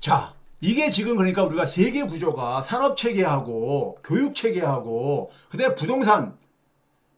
자, 이게 지금 그러니까 우리가 세계 구조가 산업체계하고 교육체계하고 그다음에 부동산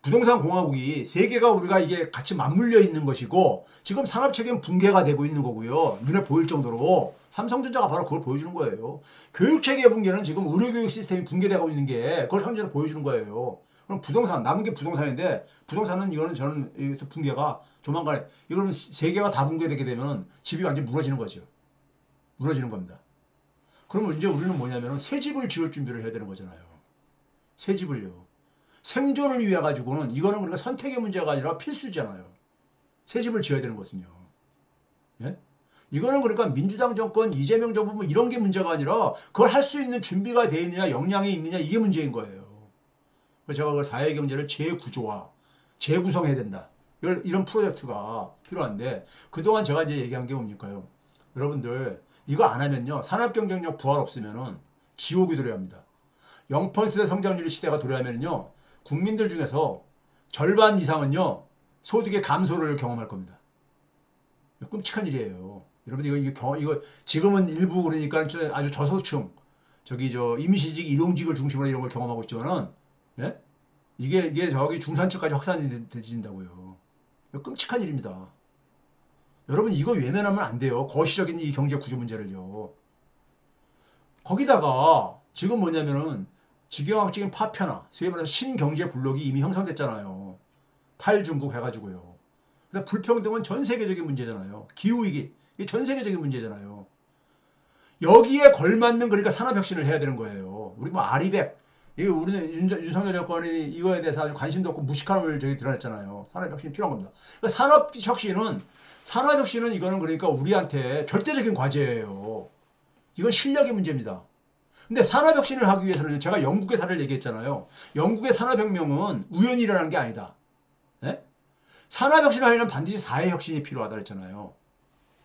공화국이 세 개가 우리가 이게 같이 맞물려 있는 것이고 지금 산업체계는 붕괴가 되고 있는 거고요. 눈에 보일 정도로 삼성전자가 바로 그걸 보여주는 거예요. 교육체계 붕괴는 지금 의료교육 시스템이 붕괴되고 있는 게 그걸 현재로 보여주는 거예요. 그럼 부동산 남은 게 부동산인데 부동산은 이거는 저는 이것도 붕괴가 조만간에 이거는 세 개가 다 붕괴되게 되면 집이 완전히 무너지는 거죠. 무너지는 겁니다. 그러면 이제 우리는 뭐냐면 새 집을 지을 준비를 해야 되는 거잖아요. 새 집을요. 생존을 위해 가지고는 이거는 우리가 선택의 문제가 아니라 필수잖아요. 새 집을 지어야 되는 것은요. 예? 이거는 그러니까 민주당 정권, 이재명 정부 뭐 이런 게 문제가 아니라 그걸 할 수 있는 준비가 되어 있느냐, 역량이 있느냐 이게 문제인 거예요. 그래서 제가 그 사회경제를 재구조화, 재구성해야 된다. 이런 프로젝트가 필요한데 그동안 제가 이제 얘기한 게 뭡니까요? 여러분들 이거 안 하면요. 산업경쟁력 부활 없으면은 지옥이 도래합니다. 0% 성장률 시대가 도래하면요. 국민들 중에서 절반 이상은요. 소득의 감소를 경험할 겁니다. 끔찍한 일이에요. 여러분 이거 지금은 일부 그러니까 아주 저소득층 임시직 일용직을 중심으로 이런 걸 경험하고 있지만은 예? 이게 저기 중산층까지 확산이 되진다고요. 끔찍한 일입니다. 여러분 이거 외면하면 안 돼요. 거시적인 이 경제 구조 문제를요. 거기다가 지금 뭐냐면은 지경학적인 파편화, 소위 말해서 신경제 블록이 이미 형성됐잖아요. 탈중국 해가지고요. 그래서 불평등은 전 세계적인 문제잖아요. 기후위기, 이게 전 세계적인 문제잖아요. 여기에 걸맞는 그러니까 산업혁신을 해야 되는 거예요. 우리 뭐 아리백, 우리는 윤석열 정권이 이거에 대해서 아주 관심도 없고 무식함을 드러냈잖아요. 산업혁신이 필요한 겁니다. 그러니까 산업혁신은 이거는 그러니까 우리한테 절대적인 과제예요. 이건 실력의 문제입니다. 근데 산업혁신을 하기 위해서는 제가 영국의 사례를 얘기했잖아요. 영국의 산업혁명은 우연히 일어난 게 아니다. 네? 산업혁신을 하려면 반드시 사회혁신이 필요하다 그랬잖아요.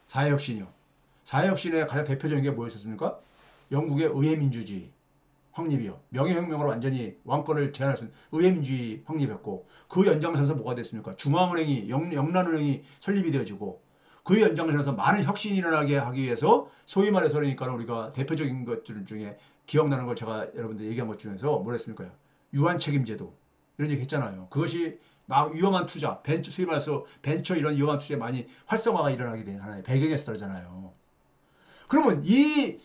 사회혁신이요. 사회혁신의 가장 대표적인 게 뭐였습니까? 영국의 의회민주주의 확립이요. 명예혁명으로 완전히 왕권을 제한할 수 있는 의회민주주의 확립했고 그 연장선에서 뭐가 됐습니까? 중앙은행이 영란은행이 설립이 되어지고 그 연장선에서 많은 혁신이 일어나게 하기 위해서 소위 말해서 그러니까 우리가 대표적인 것들 중에 기억나는 걸 제가 여러분들 얘기한 것 중에서 뭐라 했습니까? 유한 책임제도 이런 얘기 했잖아요. 그것이 막 위험한 투자, 소위 말해서 벤처 이런 위험한 투자에 많이 활성화가 일어나게 된 하나의 배경에서 따르잖아요. 그러면 이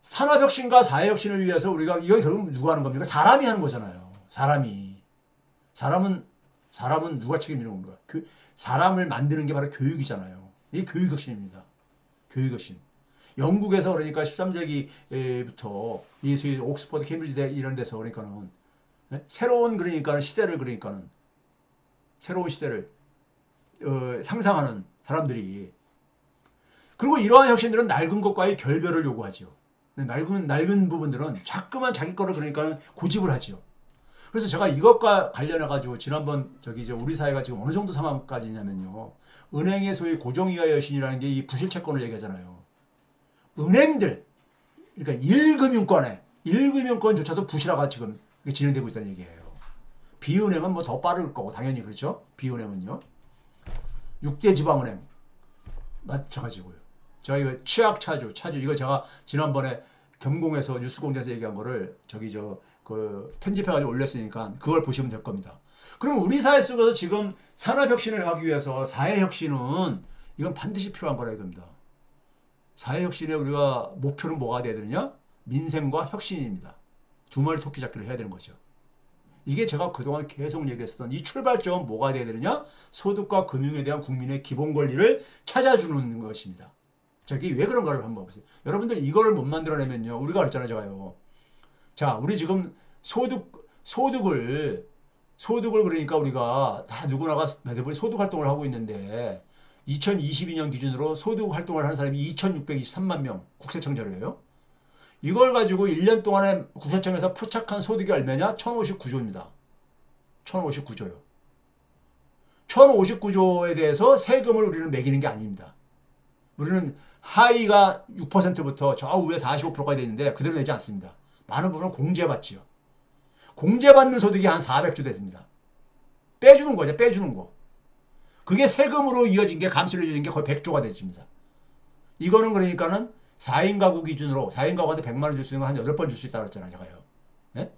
산업혁신과 사회혁신을 위해서 우리가 이건 결국 누가 하는 겁니까? 사람이 하는 거잖아요. 사람은 누가 책임지는 겁니까? 사람을 만드는 게 바로 교육이잖아요. 이게 교육혁신입니다. 교육혁신. 영국에서 그러니까 13세기부터 이 옥스퍼드, 케임브리지 이런 데서 그러니까는 새로운 시대를 상상하는 사람들이 그리고 이러한 혁신들은 낡은 것과의 결별을 요구하죠. 낡은 부분들은 자꾸만 자기 거를 그러니까 고집을 하죠. 그래서 제가 이것과 관련해 가지고 지난번 우리 사회가 지금 어느 정도 상황까지냐면요. 은행의 소위 고정이하 여신이라는 게 이 부실채권을 얘기하잖아요. 은행들 그러니까 1금융권조차도 부실화가 지금 진행되고 있다는 얘기예요. B은행은 뭐 더 빠를 거고 당연히 그렇죠. B은행은요. 6대 지방은행 마찬가지고요. 제가 이거 취약차주 이거 제가 지난번에 겸공에서 뉴스공장에서 얘기한 거를 편집해가지고 올렸으니까 그걸 보시면 될 겁니다. 그럼 우리 사회 속에서 지금 산업혁신을 하기 위해서 사회혁신은 이건 반드시 필요한 거라 이겁니다. 사회혁신의 우리가 목표는 뭐가 돼야 되느냐? 민생과 혁신입니다. 두 마리 토끼 잡기를 해야 되는 거죠. 이게 제가 그동안 계속 얘기했었던 이 출발점은 뭐가 돼야 되느냐? 소득과 금융에 대한 국민의 기본 권리를 찾아주는 것입니다. 저기 왜 그런가를 한번 보세요. 여러분들 이거를 못 만들어내면요. 우리가 그랬잖아요. 제가요. 자, 우리 지금 소득을 그러니까 우리가 다 누구나가 대부분 소득 활동을 하고 있는데 2022년 기준으로 소득 활동을 하는 사람이 2,623만 명 국세청 자료예요. 이걸 가지고 1년 동안에 국세청에서 포착한 소득이 얼마냐? 1,059조입니다. 1,059조요. 1,059조에 대해서 세금을 우리는 매기는 게 아닙니다. 우리는 하위가 6%부터 저 위에 45%까지 되어 있는데 그대로 내지 않습니다. 많은 부분은 공제받지요. 공제받는 소득이 한 400조 됐습니다. 빼주는 거죠. 빼주는 거. 그게 세금으로 이어진 게 감세로 이어진 게 거의 100조가 되집니다. 이거는 그러니까는 4인 가구 기준으로 4인 가구한테 100만 원 줄 수 있는 거 한 8번 줄 수 있다고 그랬잖아요, 제가요. 예?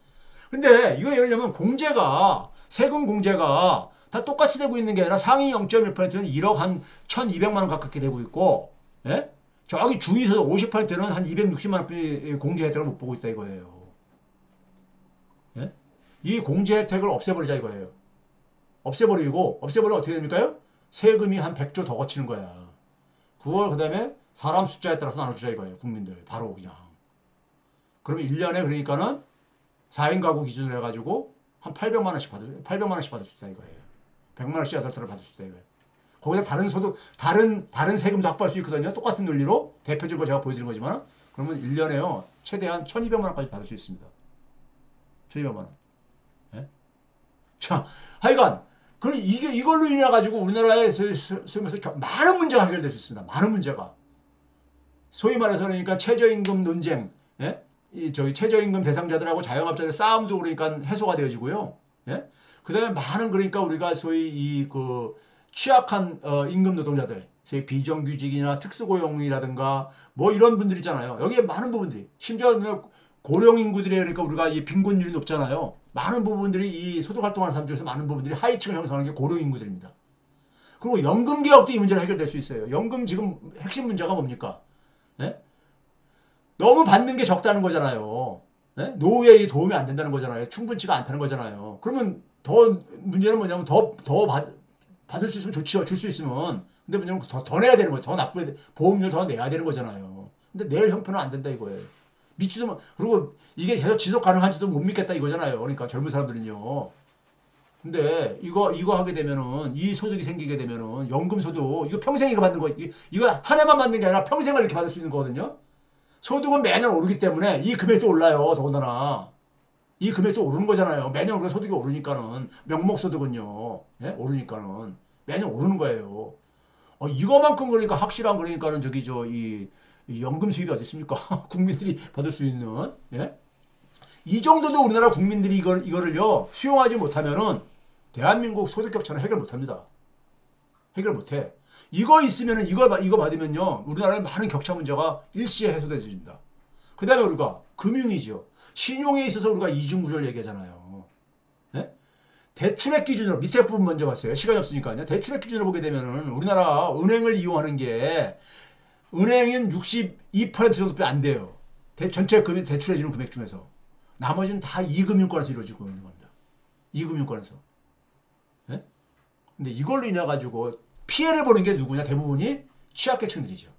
근데 이거 예를 들면 공제가 세금 공제가 다 똑같이 되고 있는 게 아니라 상위 0.1%는 1억 한 1,200만 원 가깝게 되고 있고, 예? 저기 중위에서 50%는 한 260만 원 공제 혜택을 못 보고 있다 이거예요. 예? 이 공제 혜택을 없애버리자 이거예요. 없애버리면 어떻게 됩니까요? 세금이 한 100조 더 거치는 거야. 그걸 그 다음에 사람 숫자에 따라서 나눠주자 이거예요. 국민들 바로 그냥. 그러면 1년에 그러니까는 4인 가구 기준으로 해가지고 한 800만 원씩 받을 수 있다 이거예요. 100만 원씩 8달러 받을 수 있다 이거예요. 거기다 다른 소득, 다른 세금도 확보할 수 있거든요. 똑같은 논리로. 대표적으로 제가 보여드린 거지만, 그러면 1년에요. 최대한 1,200만 원까지 받을 수 있습니다. 1,200만 원. 예? 자, 하여간, 이걸로 인해가지고 우리나라에 소위 말해서 많은 문제가 해결될 수 있습니다. 많은 문제가. 소위 말해서 그러니까 최저임금 논쟁, 예? 최저임금 대상자들하고 자영업자들 싸움도 그러니까 해소가 되어지고요. 예? 그 다음에 많은 그러니까 우리가 소위 취약한 임금 노동자들, 소위 비정규직이나 특수고용이라든가 뭐 이런 분들 있잖아요. 여기에 많은 부분들이 심지어 고령 인구들이 그러니까 우리가 이 빈곤율이 높잖아요. 많은 부분들이 이 소득 활동하는 사람 중에서 많은 부분들이 하위층을 형성하는 게 고령 인구들입니다. 그리고 연금 개혁도 이 문제는 해결될 수 있어요. 연금 지금 핵심 문제가 뭡니까? 예? 너무 받는 게 적다는 거잖아요. 예? 노후에 도움이 안 된다는 거잖아요. 충분치가 않다는 거잖아요. 그러면 문제는 뭐냐면 받을 수 있으면 좋지요. 줄 수 있으면. 근데 뭐냐면 더 내야 되는 거예요. 더 보험료 더 내야 되는 거잖아요. 근데 낼 형편은 안 된다 이거예요. 그리고 이게 계속 지속 가능한지도 못 믿겠다 이거잖아요. 그러니까 젊은 사람들은요. 근데 이거 하게 되면은, 이 소득이 생기게 되면은, 연금소득, 이거 평생 이거 받는 거, 이거 한 해만 받는 게 아니라 평생을 이렇게 받을 수 있는 거거든요. 소득은 매년 오르기 때문에 이 금액도 올라요. 더군다나. 이 금액도 오르는 거잖아요. 매년 우리가 소득이 오르니까는. 명목소득은요. 예? 오르니까는. 매년 오르는 거예요. 이거만큼 그러니까 확실한 그러니까는 이 연금 수입이 어디 있습니까? 국민들이 받을 수 있는. 예? 이 정도도 우리나라 국민들이 이거를요, 수용하지 못하면은 대한민국 소득 격차는 해결 못 합니다. 해결 못 해. 이거 있으면은, 이거 받으면요, 우리나라의 많은 격차 문제가 일시에 해소돼집니다. 그 다음에 우리가 금융이죠. 신용에 있어서 우리가 이중구조를 얘기하잖아요. 예? 대출액 기준으로, 밑에 부분 먼저 봤어요. 시간이 없으니까요. 대출액 기준으로 보게 되면은 우리나라 은행을 이용하는 게, 은행은 62% 정도밖에 안 돼요. 전체 대출해주는 금액 중에서. 나머지는 다 이금융권에서 이루어지고 있는 겁니다. 이금융권에서. 예? 근데 이걸로 인해가지고 피해를 보는 게 누구냐? 대부분이 취약계층들이죠.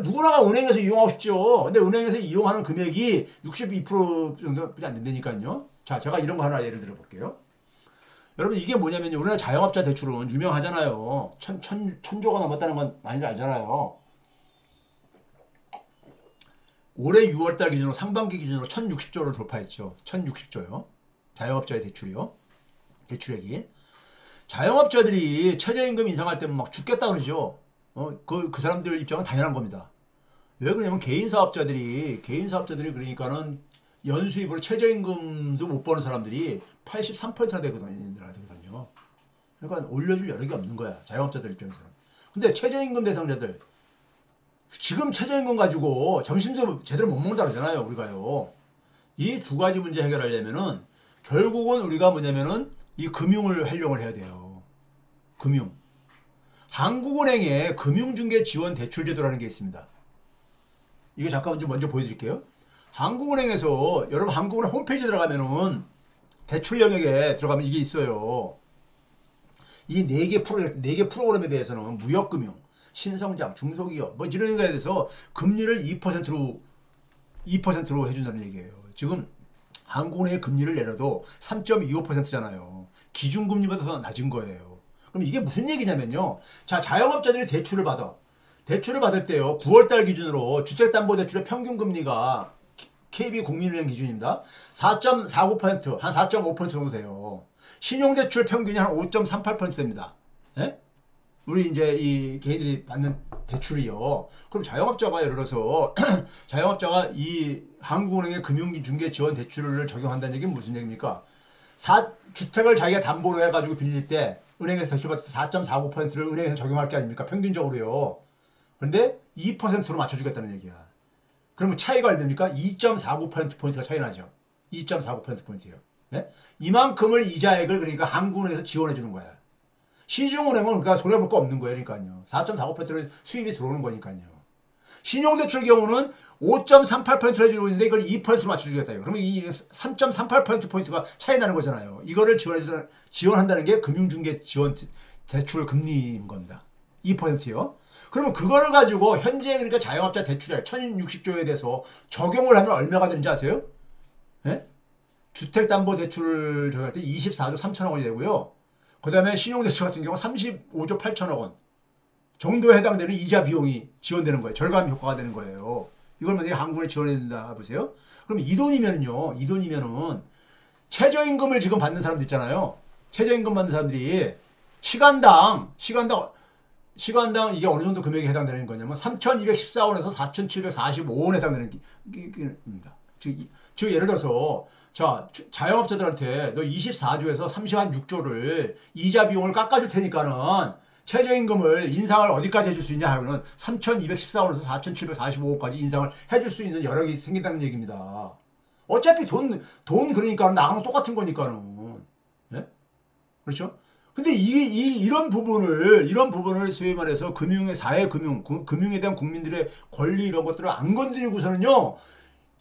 누구나가 은행에서 이용하고 싶죠. 근데 은행에서 이용하는 금액이 62% 정도밖에 안 된다니까요. 자, 제가 이런 거 하나 예를 들어 볼게요. 여러분, 이게 뭐냐면요. 우리나라 자영업자 대출은 유명하잖아요. 천조가 넘었다는 건 많이들 알잖아요. 올해 6월달 기준으로 상반기 기준으로 1,060조를 돌파했죠. 1,060조요. 자영업자의 대출이요. 대출액이. 자영업자들이 최저임금 인상할 때면 막 죽겠다 그러죠. 그 사람들 입장은 당연한 겁니다. 왜 그러냐면 개인 사업자들이 그러니까는 연수입으로 최저임금도 못 버는 사람들이 83%나 되거든요. 그러니까 올려줄 여력이 없는 거야. 자영업자들 입장에서는. 근데 최저임금 대상자들, 지금 최저임금 가지고 점심도 제대로 못 먹는다 그러잖아요. 우리가요. 이 두 가지 문제 해결하려면은 결국은 우리가 뭐냐면은 이 금융을 활용을 해야 돼요. 금융. 한국은행에 금융중개지원 대출제도라는 게 있습니다. 이거 잠깐만 좀 먼저 보여드릴게요. 한국은행에서, 여러분 한국은행 홈페이지 들어가면은 대출 영역에 들어가면 이게 있어요. 이 네 개 프로그램에 대해서는 무역금융, 신성장, 중소기업 뭐 이런 거에 대해서 금리를 2%로 해준다는 얘기예요. 지금 한국은행의 금리를 내려도 3.25%잖아요. 기준금리보다 더 낮은 거예요. 그럼 이게 무슨 얘기냐면요. 자, 자영업자들이 대출을 받을 때요. 9월달 기준으로 주택담보대출의 평균금리가 KB국민은행 기준입니다. 4.49%, 한 4.5% 정도 돼요. 신용대출 평균이 한 5.38% 됩니다. 예? 우리 이제 이 개인들이 받는 대출이요. 그럼 자영업자가 예를 들어서 자영업자가 이 한국은행의 금융중개지원 대출을 적용한다는 얘기는 무슨 얘기입니까? 주택을 자기가 담보로 해가지고 빌릴 때 은행에서 대출 받을 때 4.49%를 은행에서 적용할 게 아닙니까? 평균적으로요. 그런데 2%로 맞춰주겠다는 얘기야. 그러면 차이가 얼마입니까? 2.49%포인트가 차이 나죠. 2.49%포인트예요. 예? 이만큼을 이자액을 그러니까 한국은행에서 지원해 주는 거야. 시중은행은 그러니까 손해볼 거 없는 거예요. 그러니까요. 4.49%로 수입이 들어오는 거니까요. 신용대출 경우는 5.38%로 해주고 있는데 이걸 2%로 맞춰주겠다. 그러면 이 3.38%포인트가 차이 나는 거잖아요. 이거를 지원한다는 게 금융중개 지원 대출 금리인 겁니다. 2%요. 그러면 그거를 가지고 현재 그러니까 자영업자 대출액 1060조에 대해서 적용을 하면 얼마가 되는지 아세요? 예? 주택담보대출 저희 때 24조 3천억 원이 되고요. 그 다음에 신용대출 같은 경우 35조 8천억 원 정도에 해당되는 이자 비용이 지원되는 거예요. 절감 효과가 되는 거예요. 이걸 만약에 한국에 지원해야 된다 보세요. 그럼 이 돈이면은요. 이 돈이면은 최저임금을 지금 받는 사람들 있잖아요. 최저임금 받는 사람들이 시간당 이게 어느 정도 금액에 해당되는 거냐면 3,214원에서 4,745원에 해당되는 겁니다. 즉 예를 들어서 자 자영업자들한테 너 24조에서 36조를 이자 비용을 깎아줄 테니까는 최저임금을 인상을 어디까지 해줄 수 있냐 하면은 3,214원에서 4,745원까지 인상을 해줄 수 있는 여력이 생긴다는 얘기입니다. 어차피 돈 그러니까 나가는 똑같은 거니까는. 예? 그렇죠? 근데 이런 부분을 소위 말해서 금융에 대한 국민들의 권리 이런 것들을 안 건드리고서는요,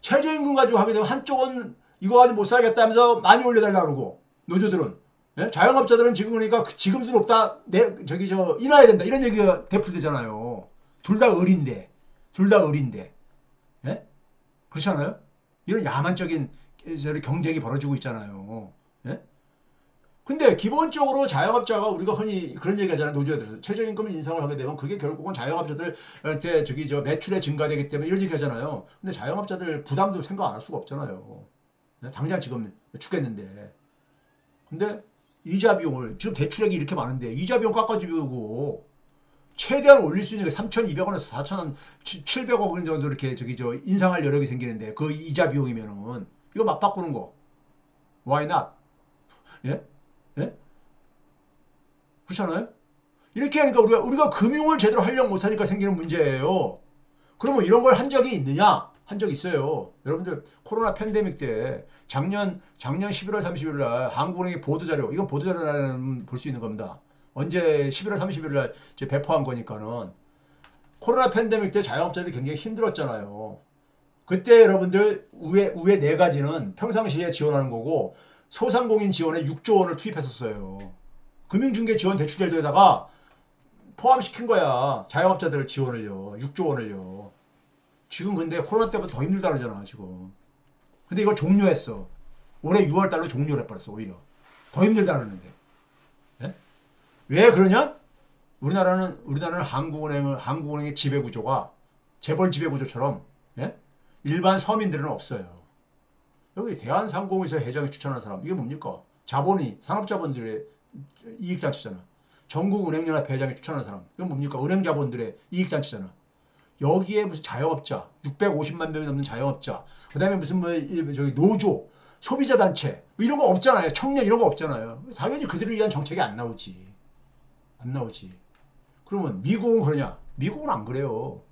최저임금 가지고 하게 되면 한쪽은 이거 가지고 못 살겠다 하면서 많이 올려달라고 그러고, 노조들은. 예? 자영업자들은 지금 그러니까 지금도 높다, 인하해야 된다. 이런 얘기가 대풀되잖아요. 둘 다 을인데. 예? 그렇지 않아요? 이런 야만적인 경쟁이 벌어지고 있잖아요. 예? 근데 기본적으로 자영업자가 우리가 흔히 그런 얘기 하잖아요. 노조에서 최저임금 인상을 하게 되면 그게 결국은 자영업자들한테 매출에 증가되기 때문에 이런 얘기 하잖아요. 근데 자영업자들 부담도 생각 안 할 수가 없잖아요. 당장 지금 죽겠는데. 근데 이자 비용을 지금 대출액이 이렇게 많은데 이자 비용 깎아주고 최대한 올릴 수 있는 게 3,200원에서 4,700억 원 정도 이렇게 인상할 여력이 생기는데 그 이자 비용이면은 이거 막 바꾸는 거. Why not? 예? 예? 그렇지 않아요? 이렇게 하니까 우리가 금융을 제대로 하려고 못하니까 생기는 문제예요. 그러면 이런 걸 한 적이 있느냐? 한 적 있어요. 여러분들 코로나 팬데믹 때 작년 11월 30일 날 한국은행이 보도자료, 이건 보도자료라는 볼 수 있는 겁니다. 언제 11월 30일 날 배포한 거니까는 코로나 팬데믹 때 자영업자들이 굉장히 힘들었잖아요. 그때 여러분들 위에 네 가지는 평상시에 지원하는 거고 소상공인 지원에 6조 원을 투입했었어요. 금융중개 지원 대출제도에다가 포함시킨 거야. 자영업자들 지원을요. 6조 원을요. 지금 근데 코로나 때보다 더 힘들다 그러잖아 지금. 근데 이걸 종료했어. 올해 6월 달로 종료를 해버렸어. 오히려 더 힘들다 그러는데. 예? 왜 그러냐? 우리나라는 한국은행의 지배구조가 재벌 지배구조처럼, 예? 일반 서민들은 없어요. 여기 대한상공회사 회장이 추천하는 사람, 이게 뭡니까? 산업자본들의 이익단체잖아. 전국은행연합회 회장이 추천하는 사람, 이건 뭡니까? 은행자본들의 이익단체잖아. 여기에 무슨 자영업자, 650만 명이 넘는 자영업자, 그 다음에 무슨 노조, 소비자단체, 뭐 이런 거 없잖아요. 청년 이런 거 없잖아요. 당연히 그들을 위한 정책이 안 나오지. 그러면 미국은 그러냐? 미국은 안 그래요.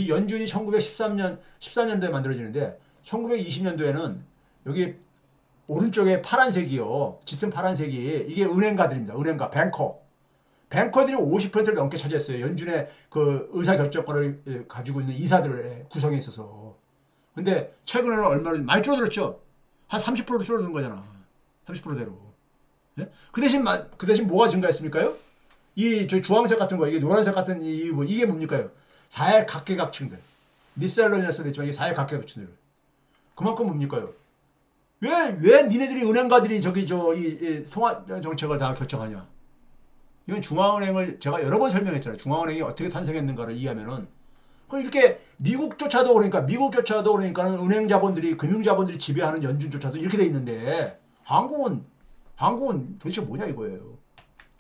연준이 14년도에 만들어지는데 1920년도에는 여기 오른쪽에 파란색이요. 짙은 파란색이 이게 은행가들입니다. 은행가, 뱅커들이 50%를 넘게 차지했어요. 연준의 그 의사결정권을 가지고 있는 이사들의 구성에 있어서. 근데 최근에는 얼마나 많이 줄어들었죠. 한 30%도 줄어든 거잖아. 30%대로. 예? 그 대신 뭐가 증가했습니까요? 저 주황색 같은 거, 이게 노란색 같은 이게 뭡니까요? 사회각계각층들. 미셀러니어스도 있지만 이게 사회각계각층들. 그만큼 뭡니까요? 왜 니네들이 은행가들이 이 통화 정책을 다 결정하냐? 이건 중앙은행을 제가 여러 번 설명했잖아요. 중앙은행이 어떻게 탄생했는가를 이해하면은 이렇게 미국조차도 그러니까는 은행 자본들이 금융 자본들이 지배하는 연준조차도 이렇게 돼 있는데 한국은 도대체 뭐냐 이거예요.